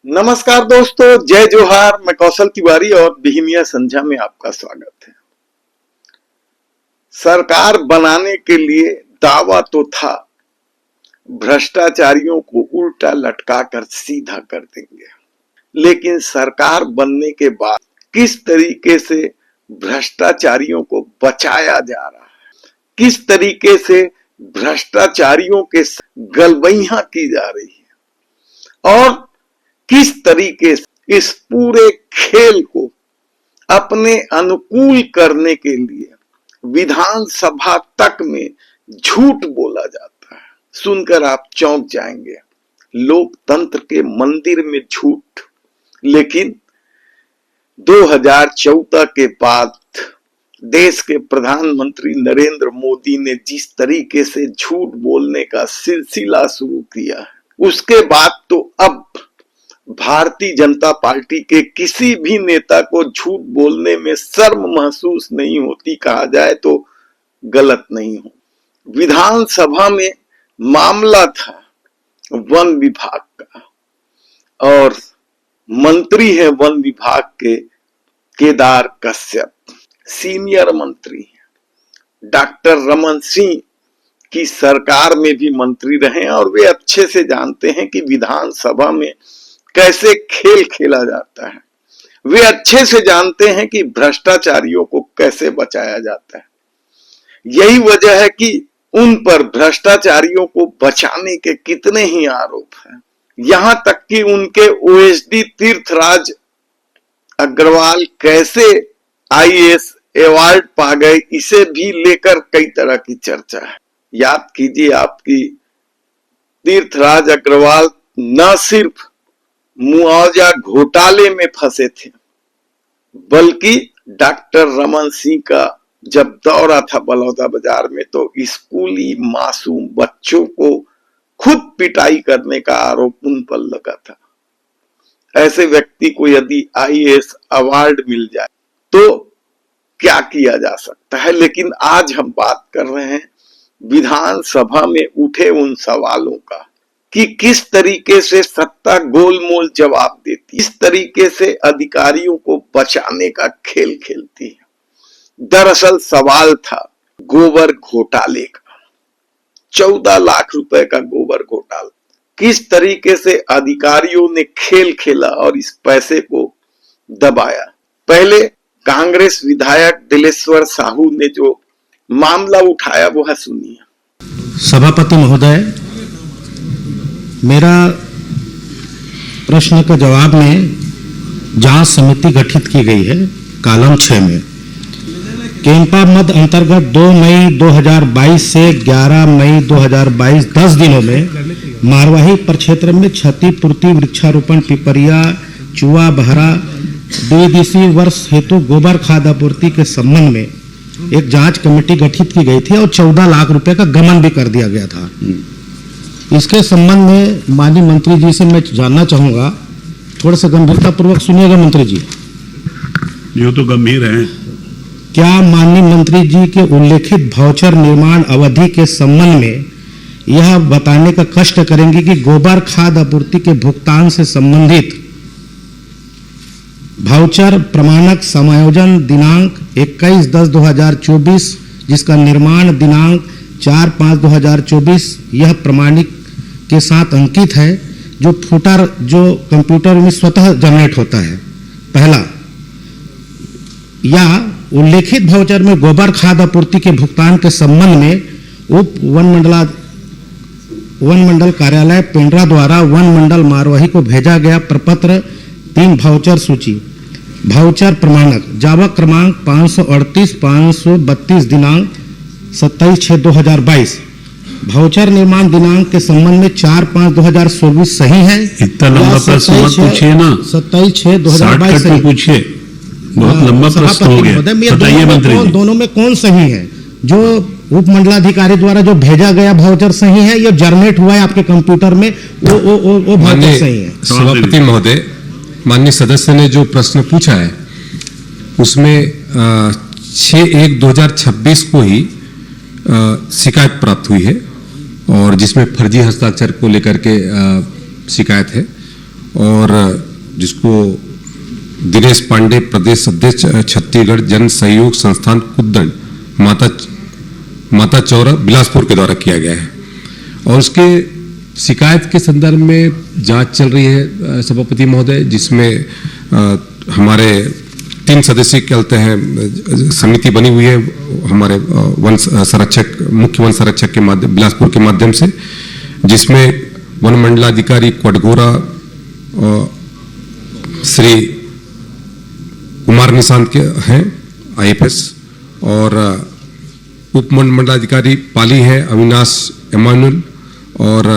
नमस्कार दोस्तों, जय जोहार। मैं कौशल तिवारी और बिहिनिया संध्या में आपका स्वागत है। सरकार बनाने के लिए दावा तो था, भ्रष्टाचारियों को उल्टा लटका कर सीधा कर देंगे, लेकिन सरकार बनने के बाद किस तरीके से भ्रष्टाचारियों को बचाया जा रहा है, किस तरीके से भ्रष्टाचारियों के गलबैया की जा रही है और किस तरीके से इस पूरे खेल को अपने अनुकूल करने के लिए विधानसभा तक में झूठ बोला जाता है, सुनकर आप चौंक जाएंगे। लोकतंत्र के मंदिर में झूठ। लेकिन 2014 के बाद देश के प्रधानमंत्री नरेंद्र मोदी ने जिस तरीके से झूठ बोलने का सिलसिला शुरू किया है, उसके बाद तो अब भारतीय जनता पार्टी के किसी भी नेता को झूठ बोलने में शर्म महसूस नहीं होती, कहा जाए तो गलत नहीं हो। विधानसभा में मामला था वन विभाग का और मंत्री है वन विभाग के केदार कश्यप, सीनियर मंत्री हैं। डॉक्टर रमन सिंह की सरकार में भी मंत्री रहे और वे अच्छे से जानते हैं कि विधानसभा में कैसे खेल खेला जाता है। वे अच्छे से जानते हैं कि भ्रष्टाचारियों को कैसे बचाया जाता है। यही वजह है कि उन पर भ्रष्टाचारियों को बचाने के कितने ही आरोप हैं। यहां तक कि उनके ओएसडी तीर्थराज अग्रवाल कैसे आईएएस अवार्ड पा गए, इसे भी लेकर कई तरह की चर्चा है। याद कीजिए, आपकी तीर्थराज अग्रवाल न सिर्फ मुआवजा घोटाले में फंसे थे, बल्कि डॉक्टर रमन सिंह का जब दौरा था बलौदा बाजार में तो स्कूली मासूम बच्चों को खुद पिटाई करने का आरोप उन पर लगा था। ऐसे व्यक्ति को यदि आईएएस अवार्ड मिल जाए तो क्या किया जा सकता है। लेकिन आज हम बात कर रहे हैं विधानसभा में उठे उन सवालों का कि किस तरीके से सत्ता गोलमोल जवाब देती, किस तरीके से अधिकारियों को बचाने का खेल खेलती है। दरअसल सवाल था गोबर घोटाले का, 14 लाख रुपए का गोबर घोटाला। किस तरीके से अधिकारियों ने खेल खेला और इस पैसे को दबाया। पहले कांग्रेस विधायक दिलेश्वर साहू ने जो मामला उठाया वो है, सुनिए। सभापति महोदय, मेरा प्रश्न का जवाब में जांच समिति गठित की गई है कॉलम 6 में। कैंपा मद अंतर्गत 2 मई 2022 से 11 मई 2022 10 दिनों में मारवाही प्रक्षेत्र में क्षतिपूर्ति, वृक्षारोपण, पिपरिया, चुआ, बहरा द्विदिशीय वर्ष हेतु गोबर खाद आपूर्ति के संबंध में एक जांच कमेटी गठित की गई थी और 14 लाख रुपए का गबन भी कर दिया गया था। इसके संबंध में माननीय मंत्री जी से मैं जानना चाहूंगा, थोड़ा सा गंभीरता पूर्वक सुनिएगा मंत्री जी। ये तो गंभीर है। क्या माननीय मंत्री जी के उल्लेखित वाउचर निर्माण अवधि के संबंध में यह बताने का कष्ट करेंगे कि गोबर खाद आपूर्ति के भुगतान से संबंधित वाउचर प्रमाणक समायोजन दिनांक 21/10/2024, जिसका निर्माण दिनांक 4/5/2024 यह प्रमाणिक के साथ अंकित है, जो फुटर जो कंप्यूटर में स्वतः जनरेट होता है। पहला, या उल्लेखित वाउचर में गोबर खाद आपूर्ति के भुगतान के संबंध में उप वन मंडल कार्यालय पेंड्रा द्वारा वन मंडल मारवाही को भेजा गया प्रपत्र 3 वाउचर सूची। वाउचर प्रमाणक जावा क्रमांक 538-532 दिनांक 27/6/2022। वाउचर निर्माण दिनांक के संबंध में 4/5/2024 सही है। इतना लंबा प्रश्न मत पूछिए ना, 27/6/2022 सही पूछिए। बहुत लंबा प्रश्न हो गया, बताइए मंत्री जी। दोनों में कौन सही है? जो उप मंडलाधिकारी द्वारा जो भेजा गया वाउचर सही है, या जनरेट हुआ है आपके कंप्यूटर में वो वाउचर सही है? सभापति महोदय, माननीय सदस्य ने जो प्रश्न पूछा है उसमें 6/1/2026 को ही शिकायत प्राप्त हुई है और जिसमें फर्जी हस्ताक्षर को लेकर के शिकायत है और जिसको दिनेश पांडे प्रदेश अध्यक्ष छत्तीसगढ़ जन सहयोग संस्थान कुद्दन माता चौरा बिलासपुर के द्वारा किया गया है और उसके शिकायत के संदर्भ में जांच चल रही है सभापति महोदय, जिसमें हमारे 3 सदस्य कहते हैं समिति बनी हुई है हमारे वन संरक्षक मुख्य वन संरक्षक के माध्यम बिलासपुर के माध्यम से, जिसमें वन मंडलाधिकारी कोटगोरा श्री कुमार निशांत के हैं IFS और उप मंडलाधिकारी पाली हैं अविनाश एमानुअल और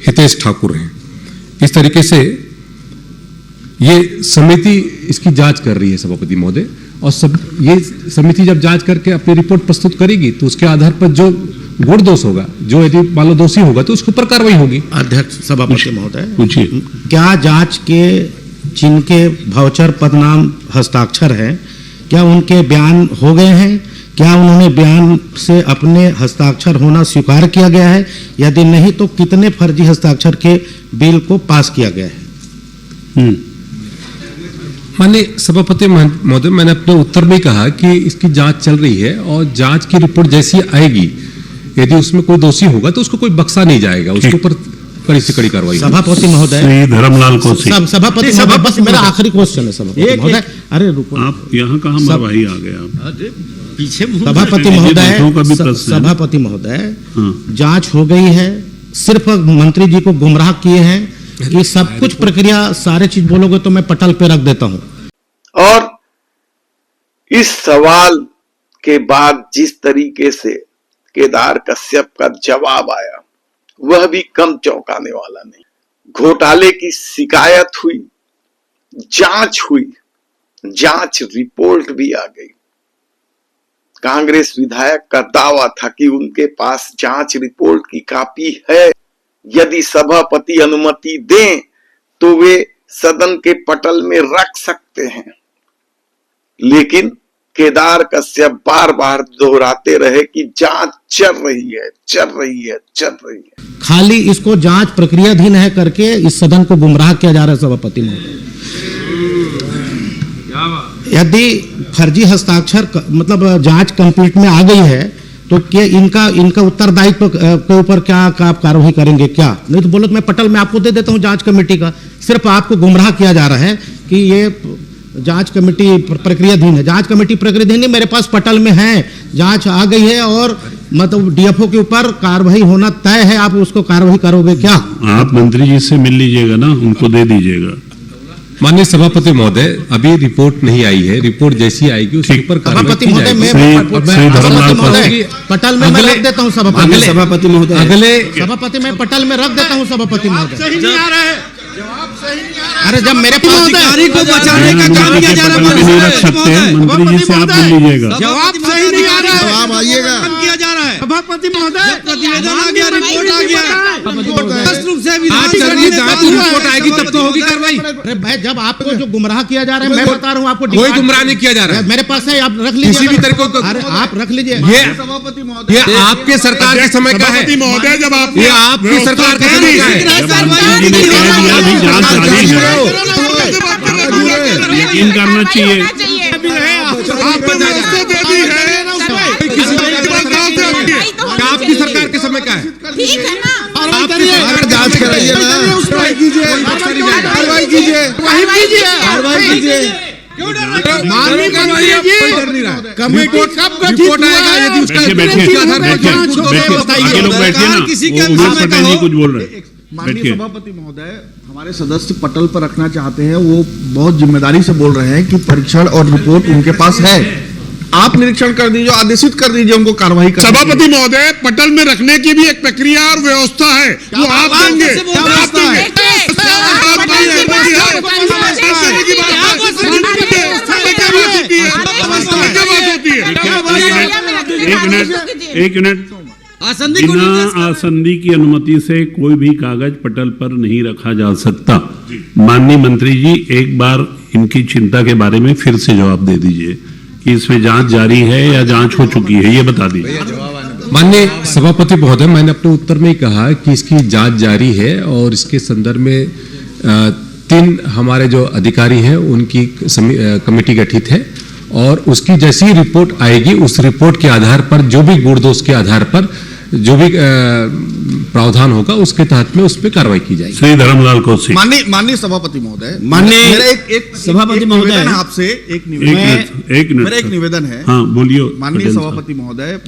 हितेश ठाकुर हैं। इस तरीके से ये समिति इसकी जांच कर रही है सभापति महोदय, और सब ये समिति जब जांच करके अपनी रिपोर्ट प्रस्तुत करेगी तो उसके आधार पर जो गुण दोष होगा, जो यदि मान लो दोषी होगा तो उसके ऊपर कार्रवाई होगी। अध्यक्ष सभापति महोदय, पूछिए। क्या जांच के जिनके भाउचर पदनाम हस्ताक्षर है, क्या उनके बयान हो गए हैं? क्या उन्होंने बयान से अपने हस्ताक्षर होना स्वीकार किया गया है? यदि नहीं तो कितने फर्जी हस्ताक्षर के बिल को पास किया गया है? माननीय सभापति महोदय, मैंने अपने उत्तर में कहा कि इसकी जांच चल रही है और जांच की रिपोर्ट जैसी आएगी, यदि उसमें कोई दोषी होगा तो उसको कोई बख्शा नहीं जाएगा, उसके ऊपर कड़ी से कड़ी कार्रवाई। सभापति महोदय, धर्मलाल कौशिक, सभापति महोदय, बस मेरा आखिरी क्वेश्चन है सभापति महोदय। अरे रुको, आप यहाँ कहाँ मरवाही आ गए आप? पीछे सभापति महोदय, सभापति महोदय, जांच हो गई है, सिर्फ मंत्री जी को गुमराह किए हैं कि सब कुछ प्रक्रिया सारे चीज बोलोगे तो मैं पटल पे रख देता हूं। और इस सवाल के बाद जिस तरीके से केदार कश्यप का जवाब आया वह भी कम चौंकाने वाला नहीं। घोटाले की शिकायत हुई, जांच हुई, जांच रिपोर्ट भी आ गई। कांग्रेस विधायक का दावा था कि उनके पास जांच रिपोर्ट की कॉपी है, यदि सभापति अनुमति दें तो वे सदन के पटल में रख सकते हैं। लेकिन केदार कश्यप बार बार दोहराते रहे कि जांच चल रही है, चल रही है, चल रही है। खाली इसको जांच प्रक्रियाधीन है करके इस सदन को गुमराह किया जा रहा है सभापति महोदय। यदि फर्जी हस्ताक्षर मतलब जांच कंप्लीट में आ गई है तो क्या इनका उत्तरदायित्व के ऊपर क्या आप कार्रवाई करेंगे क्या? नहीं तो बोलो तो मैं पटल में आपको दे देता हूं जांच कमेटी का। सिर्फ आपको गुमराह किया जा रहा है कि ये जांच कमेटी प्रक्रियाधीन है। जांच कमेटी प्रक्रियाधीन नहीं, मेरे पास पटल में है, जांच आ गई है और मतलब DFO के ऊपर कार्रवाई होना तय है। आप उसको कार्रवाई करोगे क्या? आप मंत्री जी से मिल लीजिएगा ना, उनको दे दीजिएगा। माननीय सभापति महोदय, अभी रिपोर्ट नहीं आई है, रिपोर्ट जैसी आएगी उसके ऊपर सभापति महोदय मैं पटल में मैं रख देता हूँ सभापति महोदय, अगले सभापति मैं पटल में रख देता हूँ सभापति महोदय। अरे जब मेरे पास अधिकारी को बचाने का काम किया जा रहा है, नहीं रख सकते मंत्री जी से आप मिल लीजिएगा। जवाब सही नहीं आ रहा है, जवाब आइएगा किया जा रहा है सभापति महोदय। प्रतिवेदन आ गया, रिपोर्ट आ गया, रिपोर्ट आएगी तब तो होगी कार्रवाई। अरे भाई जब आपको जो गुमराह किया जा रहा है, मैं बता रहा हूँ आपको, कोई गुमराह नहीं किया जा रहा है। मेरे पास है, आप रख लीजिए, किसी भी तरीके को। अरे आप रख लीजिए। ये आपके सरकार के समय का है महोदय, जब आप ये आपकी सरकार का समय का है। यकीन करना चाहिए। आपकी सरकार के समय का है, ठीक है ना? जांच कराइए ना, कार्रवाई कीजिए, कार्रवाई कीजिए, कार्रवाई कीजिए। माननीय मंत्री जी, कमेटी कब रिपोर्ट आएगा यदि उसका आगे लोग बैठिए ना, उमेश पटेल जी कुछ बोल रहे हैं। माननीय सभापति महोदय, हमारे सदस्य पटल पर रखना चाहते हैं, वो बहुत जिम्मेदारी से बोल रहे हैं कि परीक्षण और रिपोर्ट उनके पास है। आप निरीक्षण कर दीजिए, आदेशित कर दीजिए उनको कार्रवाई कर। सभापति महोदय, पटल में रखने की भी एक प्रक्रिया और व्यवस्था है, वो आप देंगे। एक मिनट, बिना आसंदी की अनुमति से कोई भी कागज पटल पर नहीं रखा जा सकता। माननीय मंत्री जी, एक बार इनकी चिंता के बारे में फिर से जवाब दे दीजिए कि इसमें जांच जारी है या जांच हो चुकी है, ये बता दीजिए। माननीय सभापति महोदय, मैंने अपने उत्तर में ही कहा कि इसकी जांच जारी है और इसके संदर्भ में 3 हमारे जो अधिकारी हैं उनकी कमेटी गठित है और उसकी जैसी रिपोर्ट आएगी उस रिपोर्ट के आधार पर जो भी गुण दोष के आधार पर जो भी प्रावधान होगा उसके तहत में उस पर कार्रवाई की जाएगी। श्री धर्मलाल कौशिक। माननीय सभापति महोदय, माननीय मेरा एक सभापति महोदय, निवेदन है आपसे, एक मिनट मेरा एक निवेदन है। हाँ बोलिए। माननीय सभापति महोदय,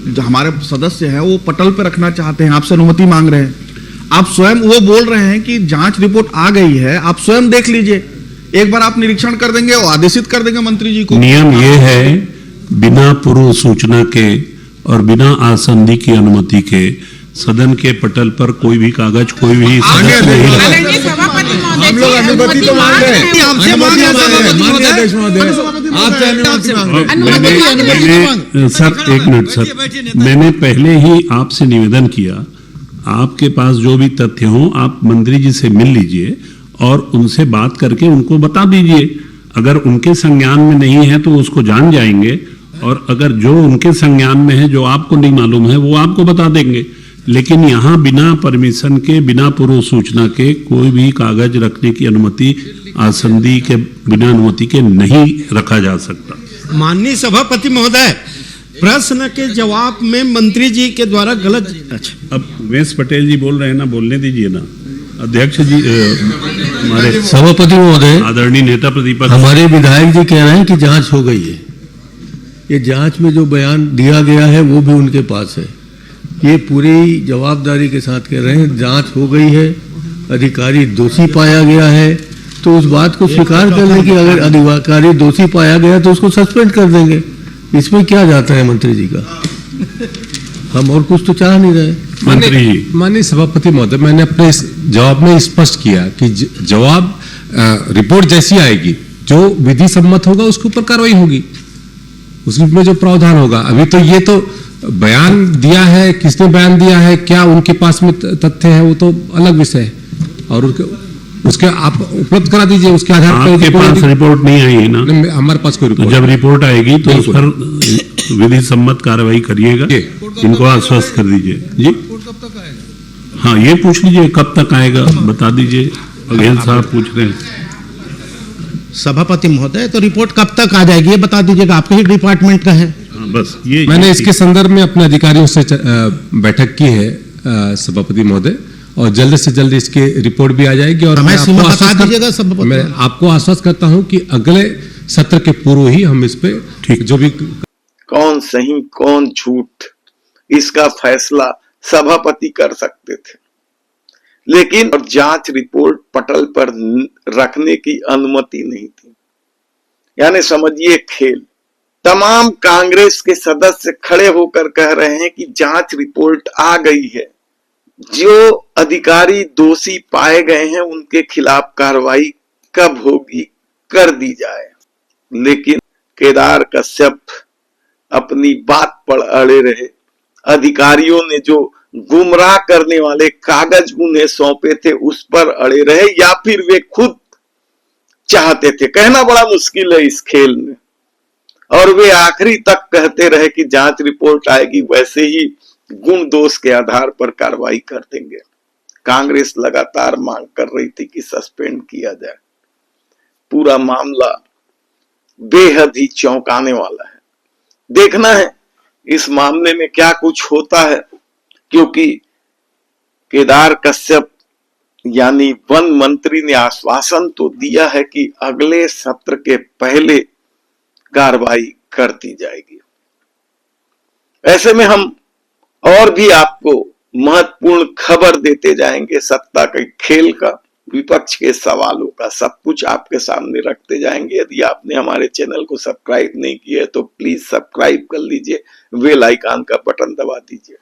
जो हमारे सदस्य हैं वो पटल पे रखना चाहते हैं, आपसे अनुमति मांग रहे हैं। आप स्वयं, वो बोल रहे हैं कि जांच रिपोर्ट आ गई है, आप स्वयं देख लीजिए, एक बार आप निरीक्षण कर देंगे और आदेशित कर देंगे मंत्री जी को। नियम ये है, बिना पूर्व सूचना के और बिना आसंदी की अनुमति के सदन के पटल पर कोई भी कागज, कोई भी सदस्य नहीं रखा। माननीय सभापति महोदय, हम लोग अनुमति तो मांग रहे हैं। हमसे मांग रहे हैं माननीय अध्यक्ष महोदय, आपसे अनुमति मांग रहे हैं। सर एक मिनट सर, मैंने पहले ही आपसे निवेदन किया, आपके पास जो भी तथ्य हो आप मंत्री जी से मिल लीजिए और उनसे बात करके उनको बता दीजिए। अगर उनके संज्ञान में नहीं है तो उसको जान जाएंगे और अगर जो उनके संज्ञान में है, जो आपको नहीं मालूम है, वो आपको बता देंगे। लेकिन यहाँ बिना परमिशन के, बिना पूर्व सूचना के कोई भी कागज रखने की अनुमति आसंदी के बिना अनुमति के नहीं रखा जा सकता। माननीय सभापति महोदय, प्रश्न के जवाब में मंत्री जी के द्वारा गलत। अच्छा, अब उमेश पटेल जी बोल रहे हैं ना, बोलने दीजिए ना। अध्यक्ष जी, हमारे सभापति महोदय, आदरणीय नेता प्रतिपक्ष, हमारे विधायक जी कह रहे हैं कि जांच हो गई है। ये जांच में जो बयान दिया गया है वो भी उनके पास है। ये पूरी जवाबदारी के साथ कह रहे हैं जांच हो गई है, अधिकारी दोषी पाया गया है, तो उस बात को स्वीकार कर लें कि अगर अधिकारी दोषी पाया गया तो उसको सस्पेंड कर देंगे। इसमें क्या जाता है मंत्री जी का? हम और कुछ तो चाह नहीं रहे। मंत्री जी। माननीय सभापति महोदय, मैंने अपने इस जवाब में स्पष्ट किया कि जवाब रिपोर्ट जैसी आएगी, जो विधि सम्मत होगा उसके ऊपर कार्रवाई होगी, उसमें जो प्रावधान होगा। अभी तो ये तो बयान दिया है, किसने बयान दिया है, क्या उनके पास में तथ्य है, वो तो अलग विषय है और उसके आप उपलब्ध करा दीजिए। उसके आधार पर आपके पास रिपोर्ट नहीं आई है ना? हमारे पास कोई रिपोर्ट। जब रिपोर्ट आएगी तो उस पर विधि सम्मत कार्रवाई करिएगा, इनको आश्वस्त कर दीजिए जी। हाँ, ये पूछ लीजिए कब तक आएगा, बता दीजिए। बघेल साहब पूछ रहे हैं। सभापति महोदय, तो रिपोर्ट कब तक आ जाएगी ये बता दीजिएगा, आपके ही डिपार्टमेंट का है। बस ये मैंने इसके संदर्भ में अपने अधिकारियों से बैठक की है सभापति महोदय, और जल्द से जल्द इसके रिपोर्ट भी आ जाएगी। और मैं आपको आश्वस्त करता हूं कि अगले सत्र के पूर्व ही हम इस पे जो भी कौन सही कौन झूठ इसका फैसला सभापति कर सकते थे, लेकिन और जांच रिपोर्ट पटल पर रखने की अनुमति नहीं थी। यानी समझिए खेल। तमाम कांग्रेस के सदस्य खड़े होकर कह रहे हैं कि जांच रिपोर्ट आ गई है, जो अधिकारी दोषी पाए गए हैं उनके खिलाफ कार्रवाई कब होगी कर दी जाए। लेकिन केदार कश्यप अपनी बात पर अड़े रहे। अधिकारियों ने जो गुमराह करने वाले कागज उन्हें सौंपे थे उस पर अड़े रहे, या फिर वे खुद चाहते थे, कहना बड़ा मुश्किल है इस खेल में। और वे आखिरी तक कहते रहे कि जांच रिपोर्ट आएगी, वैसे ही गुण दोष के आधार पर कार्रवाई कर देंगे। कांग्रेस लगातार मांग कर रही थी कि सस्पेंड किया जाए। पूरा मामला बेहद ही चौंकाने वाला है। देखना है इस मामले में क्या कुछ होता है, क्योंकि केदार कश्यप यानी वन मंत्री ने आश्वासन तो दिया है कि अगले सत्र के पहले कार्रवाई कर दी जाएगी। ऐसे में हम और भी आपको महत्वपूर्ण खबर देते जाएंगे, सत्ता के खेल का, विपक्ष के सवालों का, सब कुछ आपके सामने रखते जाएंगे। यदि आपने हमारे चैनल को सब्सक्राइब नहीं किया है तो प्लीज सब्सक्राइब कर लीजिए, बेल आइकन का बटन दबा दीजिए।